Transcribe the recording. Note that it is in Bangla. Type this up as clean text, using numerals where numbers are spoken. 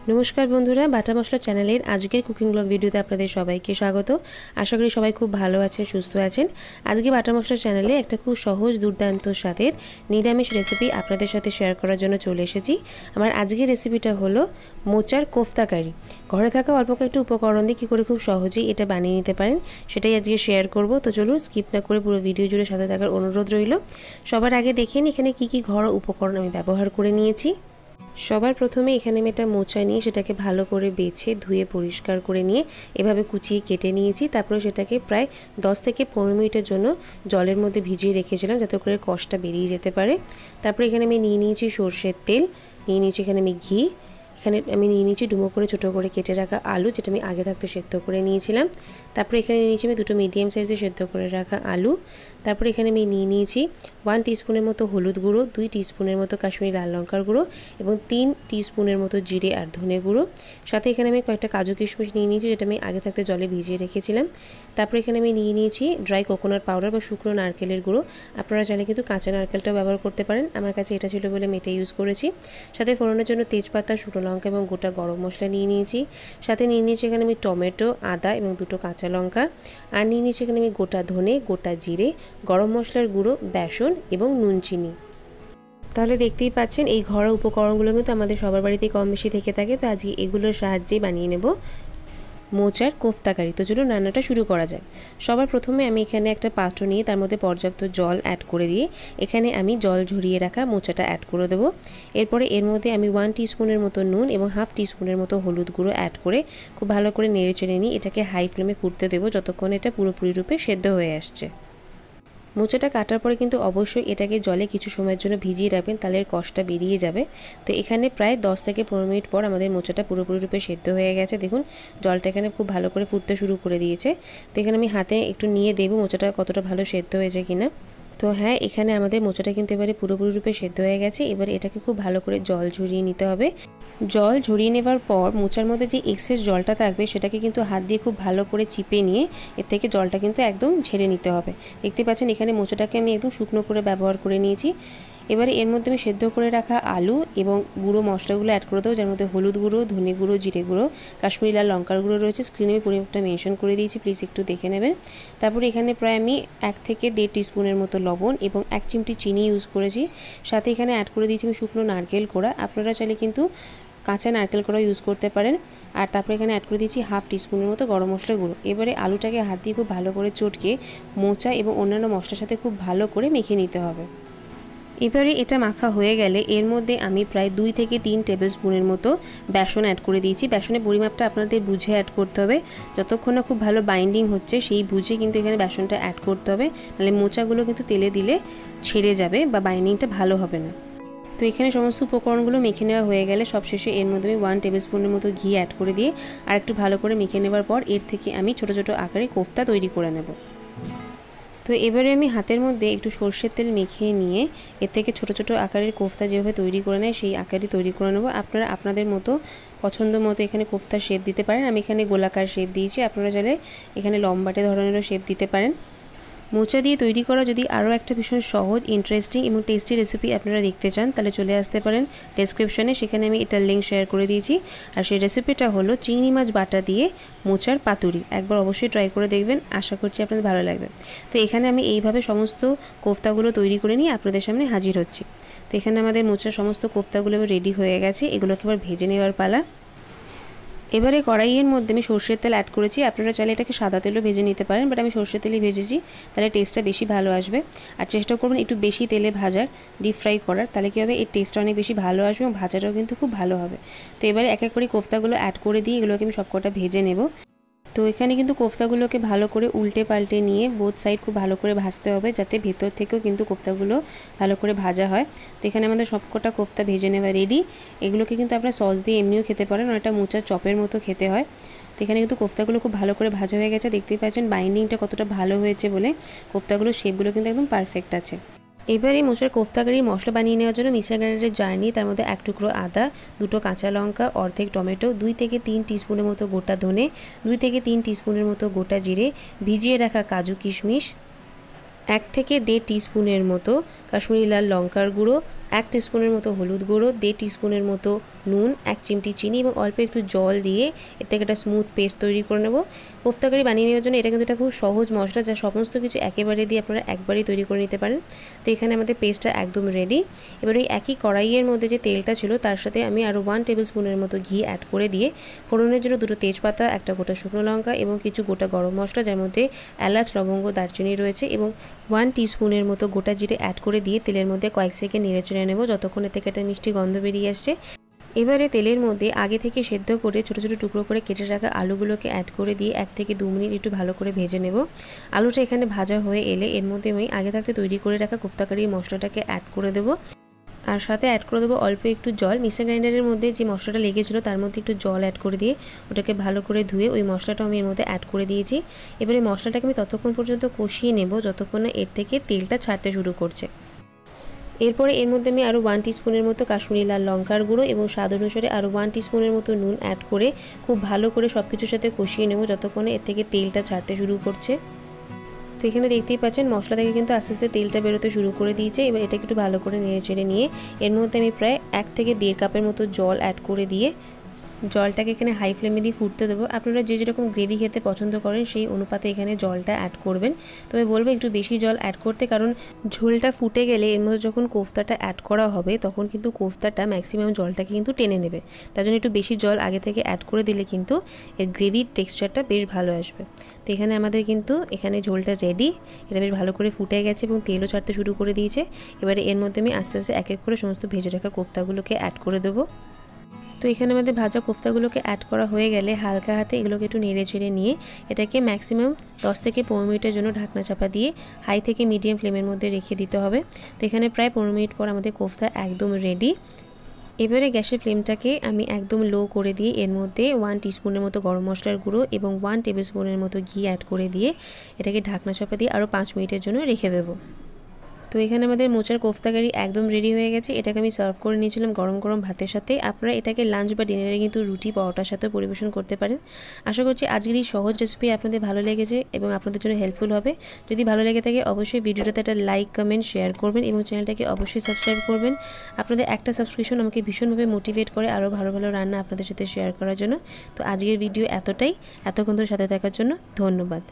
नमस्कार बंधुरा बाटा मशला चैनल आजकेर कुकिंग ब्लग भिडियोते आपनादेर सबाइके स्वागत। आशा करी सबाई खूब भालो आछेन सुस्थ आछेन। आज के बाटा मशला चैनले एक खूब सहज दुर्दान्त स्वादेर निरामिष रेसिपि आपनादेर साथे शेयर करार जोन्नो चले एसेछि। आमार आजकेर रेसिपिटा हलो मोचार कोफ्ता कारी। घरे थाका अल्प कयेकटा उपकरण दिये कि करे खूब सहजेई एटा बानिये निते पारेन सेटाई आजके शेयर करब। तो चलुन स्किप ना करे पुरो भिडियो जुड़े साथे थाकार अनुरोध रइल। सबार आगे देखे निन एखाने कि घरोया उपकरण आमि व्यवहार करे नियेछि। सबार प्रथमे एखाने आमि एकटा मोचा निये सेटाके भालो करे बेছে धुए परिष्कार करे निये एभाবে कुचिয়ে केटे निয়েছি। तारपरे सेटाके प्राय 10 থেকে 15 मिनिटेर जोन्नो जलेर मধ্যে ভিজিয়ে রেখেছিলাম যাতে করে কষটা বেরিয়ে যেতে পারে। তারপরে এখানে আমি নিয়ে নিয়েছি সরষের তেল, নিয়ে নিয়েছি এখানে আমি ঘি, এখানে আমি নিয়ে নিয়েছি ডুমো করে ছোটো করে কেটে রাখা আলু যেটা আমি আগে থাকতে সেদ্ধ করে নিয়েছিলাম। তারপরে এখানে নিয়েছি আমি দুটো মিডিয়াম সাইজে সেদ্ধ করে রাখা আলু। তারপরে এখানে আমি নিয়ে নিয়েছি 1 টিস্পুনের মতো হলুদ গুঁড়ো, 2 টিস্পুনের মতো কাশ্মীরি লাল লঙ্কার গুঁড়ো এবং 3 টিস্পুনের মতো জিরে আর ধনে গুঁড়ো। সাথে এখানে আমি কয়েকটা কাজু কিশমিশ নিয়ে নিয়েছি যেটা আমি আগে থাকতে জলে ভিজিয়ে রেখেছিলাম। তারপরে এখানে আমি নিয়ে নিয়েছি ড্রাই কোকোনাট পাউডার বা শুকনো নারকেলের গুঁড়ো। আপনারা চাইলে কিন্তু কাঁচা নারকেলটাও ব্যবহার করতে পারেন, আমার কাছে এটা ছিল বলে আমি এটা ইউজ করেছি। সাথে ফোড়নের জন্য তেজপাতা, শুকনো লঙ্কা এবং গোটা গরম মশলা নিয়ে নিয়েছি। সাথে নিয়ে নিয়েছি এখানে আমি টমেটো, আদা এবং দুটো কাঁচা লঙ্কা। আর নিয়ে নিয়েছি এখানে আমি গোটা ধনে, গোটা জিরে, গরম মশলার গুঁড়ো, বেসন এবং নুন চিনি। তাহলে দেখতেই পাচ্ছেন এই ঘরোয়া উপকরণগুলো কিন্তু আমাদের সবার বাড়িতেই কম বেশি থেকে থাকে। তো আজকে এগুলোর সাহায্যে বানিয়ে নেব মোচার কোফতা কারি। তো চলুন রান্নাটা শুরু করা যাক। সবার প্রথমে আমি এখানে একটা পাত্র নিয়ে তার মধ্যে পর্যাপ্ত জল অ্যাড করে দিয়ে এখানে আমি জল ঝরিয়ে রাখা মোচাটা অ্যাড করে দেবো। এরপরে এর মধ্যে আমি 1 টিস্পুনের মতো নুন এবং হাফ টিস্পুনের মতো হলুদ গুঁড়ো অ্যাড করে খুব ভালো করে নেড়ে চেড়ে নিয়ে এটাকে হাই ফ্লেমে ফুটতে দেবো যতক্ষণ এটা পুরোপুরি রূপে সেদ্ধ হয়ে আসছে। মোচাটা কাটার পরে কিন্তু অবশ্যই এটাকে জলে কিছু সময়ের জন্য ভিজিয়ে রাখবেন, তাহলে এর কষটা বেরিয়ে যাবে। তো এখানে প্রায় 10 থেকে 15 মিনিট পর আমাদের মোচাটা পুরোপুরি রূপে সেদ্ধ হয়ে গেছে। দেখুন জলটা এখানে খুব ভালো করে ফুটতে শুরু করে দিয়েছে। তো এখানে আমি হাতে একটু নিয়ে দেখব মোচাটা কতটা ভালো সেদ্ধ হয়েছে কিনা। তো হ্যাঁ, এখানে আমাদের মোচাটা কিন্তু এবারে পুরোপুরি রূপে সেদ্ধ হয়ে গেছে। এবারে এটাকে খুব ভালো করে জল ঝরিয়ে নিতে হবে। জল ঝরিয়ে নেওয়ার পর মোচার মধ্যে যে এক্সেস জলটা থাকবে সেটাকে কিন্তু হাত দিয়ে খুব ভালো করে চিপে নিয়ে এর থেকে জলটা কিন্তু একদম ঝেড়ে নিতে হবে। দেখতে পাচ্ছেন এখানে মোচাটাকে আমি একদম শুকনো করে ব্যবহার করে নিয়েছি। এবারে এর মধ্যে আমি সেদ্ধ করে রাখা আলু এবং গুঁড়ো মশলাগুলো অ্যাড করে দেবো, যার মধ্যে হলুদ গুঁড়ো, ধনে গুঁড়ো, জিরে গুঁড়ো, কাশ্মীরি লাল লঙ্কার গুঁড়ো রয়েছে। স্ক্রিনে আমি পরিমাপটা মেনশন করে দিয়েছি, প্লিজ একটু দেখে নেবেন। তারপরে এখানে প্রায় আমি 1 থেকে 1.5 টিস্পুনের মতো লবণ এবং 1 চিমটি চিনি ইউজ করেছি। সাথে এখানে অ্যাড করে দিয়েছি আমি শুকনো নারকেল কোড়া, আপনারা চাইলে কিন্তু কাঁচা নারকেল কোড়া ইউজ করতে পারেন। আর তারপরে এখানে অ্যাড করে দিয়েছি হাফ টিস্পুনের মতো গরম মশলার গুঁড়ো। এবারে আলুটাকে হাত দিয়ে খুব ভালো করে চটকে মোচা এবং অন্যান্য মশলার সাথে খুব ভালো করে মেখে নিতে হবে। এবারে এটা মাখা হয়ে গেলে এর মধ্যে আমি প্রায় 2 থেকে 3 টেবিল স্পুনের মতো বেসন অ্যাড করে দিয়েছি। বেসনের পরিমাপটা আপনাদের বুঝে অ্যাড করতে হবে, যতক্ষণ না খুব ভালো বাইন্ডিং হচ্ছে সেই বুঝে কিন্তু এখানে বেসনটা অ্যাড করতে হবে, নাহলে মোচাগুলো কিন্তু তেলে দিলে ছেড়ে যাবে বা বাইন্ডিংটা ভালো হবে না। তো এখানে সমস্ত উপকরণগুলো মেখে নেওয়া হয়ে গেলে সবশেষে এর মধ্যে আমি 1 টেবিল স্পুনের মতো ঘি অ্যাড করে দিয়ে আর একটু ভালো করে মেখে নেওয়ার পর এর থেকে আমি ছোট ছোট আকারে কোফতা তৈরি করে নেব। তো এবারে আমি হাতের মধ্যে একটু সরষের তেল মেখে নিয়ে এর থেকে ছোট ছোট আকারের কোফতা যেভাবে তৈরি করে নেয় সেই আকারই তৈরি করে নেব। আপনারা আপনাদের মতো পছন্দ মতো এখানে কোফতার শেপ দিতে পারেন। আমি এখানে গোলাকার শেপ দিয়েছি, আপনারা চাইলে এখানে লম্বাটে ধরনেরও শেপ দিতে পারেন। মোচা দিয়ে তৈরি করা যদি আরও একটা ভীষণ সহজ, ইন্টারেস্টিং এবং টেস্টি রেসিপি আপনারা দেখতে চান তাহলে চলে আসতে পারেন ডেসক্রিপশনে, সেখানে আমি এটার লিঙ্ক শেয়ার করে দিয়েছি। আর সেই রেসিপিটা হলো চিংড়ি মাছ বাটা দিয়ে মোচার পাতুরি। একবার অবশ্যই ট্রাই করে দেখবেন, আশা করছি আপনাদের ভালো লাগবে। তো এখানে আমি এইভাবে সমস্ত কোফতাগুলো তৈরি করে নিয়ে আপনাদের সামনে হাজির হচ্ছি। তো এখানে আমাদের মোচার সমস্ত কোফতাগুলো রেডি হয়ে গেছে, এগুলোকে এবার ভেজে নেওয়ার পালা। এবারে কড়াইয়ের মধ্যে আমি সরষের তেল অ্যাড করেছি, আপনারা চাইলে এটাকে সাদা তেলও ভেজে নিতে পারেন, বাট আমি সরষের তেলই ভেজেছি, তাহলে টেস্টটা বেশি ভালো আসবে। আর চেষ্টা করবেন একটু বেশি তেলে ভাজার, ডিপ ফ্রাই করার, তাহলে কী হবে এর টেস্টটা অনেক বেশি ভালো আসবে এবং ভাজাটাও কিন্তু খুব ভালো হবে। তো এবারে এক এক করে কোফতাগুলো অ্যাড করে দিয়ে এগুলোকে আমি সবকটা ভেজে নেব। তো এখানে কিন্তু কোফতাগুলোকে ভালো করে উল্টে পাল্টে নিয়ে বোথ সাইড খুব ভালো করে ভাজতে হবে, যাতে ভেতর থেকেও কিন্তু কোফতাগুলো ভালো করে ভাজা হয়। তো এখানে আমাদের সবকটা কোফতা ভেজে নেওয়া রেডি। এগুলোকে কিন্তু আপনারা সস দিয়ে এমনিও খেতে পারেন, অনেকটা মোচার চপের মতো খেতে হয়। তো এখানে কিন্তু কোফতাগুলো খুব ভালো করে ভাজা হয়ে গেছে, দেখতেই পাচ্ছেন বাইন্ডিংটা কতটা ভালো হয়েছে বলে কোফতাগুলোর শেপগুলো কিন্তু একদম পারফেক্ট আছে। এবার এই মোচার কোফতা কারির মশলা বানিয়ে নেওয়ার জন্য মিক্সার গ্রাইন্ডারের জার নিয়ে তার মধ্যে 1 টুকরো আদা, 2টো কাঁচা লঙ্কা, অর্ধেক টমেটো, 2 থেকে 3 টিস্পুনের মতো গোটা ধনে, 2 থেকে 3 টিস্পুনের মতো গোটা জিরে, ভিজিয়ে রাখা কাজু কিশমিশ, 1 থেকে 1.5 টিস্পুনের মতো কাশ্মীরি লাল লঙ্কার গুঁড়ো, 1 টিস্পুনের মতো হলুদ গুঁড়ো, 1.5 টিস্পুনের মতো নুন, 1 চিমটি চিনি এবং অল্প একটু জল দিয়ে এর থেকে একটা স্মুথ পেস্ট তৈরি করে নেব। কোফতা কারি বানিয়ে নেওয়ার জন্য এটা কিন্তু একটা খুব সহজ মশলা, যা সমস্ত কিছু একেবারে দিয়ে আপনারা একবারেই তৈরি করে নিতে পারেন। তো এখানে আমাদের পেস্টটা একদম রেডি। এবার ওই একই কড়াইয়ের মধ্যে যে তেলটা ছিল তার সাথে আমি আরও 1 টেবিল স্পুনের মতো ঘি অ্যাড করে দিয়ে ফোড়নের জন্য 2টো তেজপাতা, একটা গোটা শুকনো লঙ্কা এবং কিছু গোটা গরম মশলা, যার মধ্যে এলাচ, লবঙ্গ, দারচিনি রয়েছে এবং 1 টিস্পুনের মতো গোটা জিরে অ্যাড করে দিয়ে তেলের মধ্যে কয়েক সেকেন্ড নেড়ে চেড়ে নেব যতক্ষণ থেকে একটা মিষ্টি গন্ধ বেরিয়ে আসছে। এবারে তেলের মধ্যে আগে থেকে সেদ্ধ করে ছোটো ছোটো টুকরো করে কেটে রাখা আলুগুলোকে অ্যাড করে দিয়ে 1 থেকে 2 মিনিট একটু ভালো করে ভেজে নেব। আলুটা এখানে ভাজা হয়ে এলে এর মধ্যে আমি আগে থাকতে তৈরি করে রাখা কোফতা কারির মশলাটাকে অ্যাড করে দেবো আর সাথে অ্যাড করে দেবো অল্প একটু জল। মিক্সার গ্রাইন্ডারের মধ্যে যে মশলাটা লেগেছিলো তার মধ্যে একটু জল অ্যাড করে দিয়ে ওটাকে ভালো করে ধুয়ে ওই মশলাটা আমি এর মধ্যে অ্যাড করে দিয়েছি। এবারে মশলাটাকে আমি ততক্ষণ পর্যন্ত কষিয়ে নেব যতক্ষণ না এর থেকে তেলটা ছাড়তে শুরু করছে। এরপরে এর মধ্যে আমি আরও 1 টিস্পুনের মতো কাশ্মীরি লাল লঙ্কার গুঁড়ো এবং স্বাদ অনুসারে আরও 1 টিস্পুনের মতো নুন অ্যাড করে খুব ভালো করে সব কিছুর সাথে কষিয়ে নেব যতক্ষণে এর থেকে তেলটা ছাড়তে শুরু করছে। তো এখানে দেখতেই পাচ্ছেন মশলা থেকে কিন্তু আস্তে আস্তে তেলটা বেরোতে শুরু করে দিয়েছে। এবার এটাকে একটু ভালো করে নেড়ে চেড়ে নিয়ে এর মধ্যে আমি প্রায় 1 থেকে 1.5 কাপের মতো জল অ্যাড করে দিয়ে জলটাকে এখানে হাই ফ্লেমে দিয়ে ফুটতে দেবো। আপনারা যে যেরকম গ্রেভি খেতে পছন্দ করেন সেই অনুপাতে এখানে জলটা অ্যাড করবেন। তবে বলবো একটু বেশি জল অ্যাড করতে, কারণ ঝোলটা ফুটে গেলে এর মধ্যে যখন কোফতাটা অ্যাড করা হবে তখন কিন্তু কোফতাটা ম্যাক্সিমাম জলটাকে কিন্তু টেনে নেবে। তার জন্য একটু বেশি জল আগে থেকে অ্যাড করে দিলে কিন্তু এর গ্রেভির টেক্সচারটা বেশ ভালো আসবে। তো এখানে আমাদের কিন্তু এখানে ঝোলটা রেডি, এটা বেশ ভালো করে ফুটে গেছে এবং তেলও ছাড়তে শুরু করে দিয়েছে। এবারে এর মধ্যে আমি আস্তে আস্তে এক এক করে সমস্ত ভেজে রাখা কোফতাগুলোকে অ্যাড করে দেবো। তো এখানে আমাদের ভাজা কোফতাগুলোকে অ্যাড করা হয়ে গেলে হালকা হাতে এগুলোকে একটু নেড়ে চেড়ে নিয়ে এটাকে ম্যাক্সিমাম 10 থেকে 15 মিনিটের জন্য ঢাকনা চাপা দিয়ে হাই থেকে মিডিয়াম ফ্লেমের মধ্যে রেখে দিতে হবে। তো এখানে প্রায় 15 মিনিট পর আমাদের কোফতা একদম রেডি। এবারে গ্যাসের ফ্লেমটাকে আমি একদম লো করে দিয়ে এর মধ্যে 1 টিস্পুনের মতো গরম মশলার গুঁড়ো এবং 1 টেবিল স্পুনের মতো ঘি অ্যাড করে দিয়ে এটাকে ঢাকনা চাপা দিয়ে আরও 5 মিনিটের জন্য রেখে দেবো। তো এখানে আমাদের মোচার কোফতা কারি একদম রেডি হয়ে গেছে। এটাকে আমি সার্ভ করে নিয়েছিলাম গরম গরম ভাতের সাথে। আপনারা এটাকে লাঞ্চ বা ডিনারে কিন্তু রুটি পরোটার সাথে পরিবেশন করতে পারেন। আশা করছি আজকের এই সহজ রেসিপি আপনাদের ভালো লেগেছে এবং আপনাদের জন্য হেল্পফুল হবে। যদি ভালো লেগে থাকে অবশ্যই ভিডিওটাতে একটা লাইক, কমেন্ট, শেয়ার করবেন এবং চ্যানেলটাকে অবশ্যই সাবস্ক্রাইব করবেন। আপনাদের একটা সাবস্ক্রিপশন আমাকে ভীষণভাবে মোটিভেট করে আরও ভালো ভালো রান্না আপনাদের সাথে শেয়ার করার জন্য। তো আজকের ভিডিও এতটাই। এতক্ষণ ধরে সাথে থাকার জন্য ধন্যবাদ।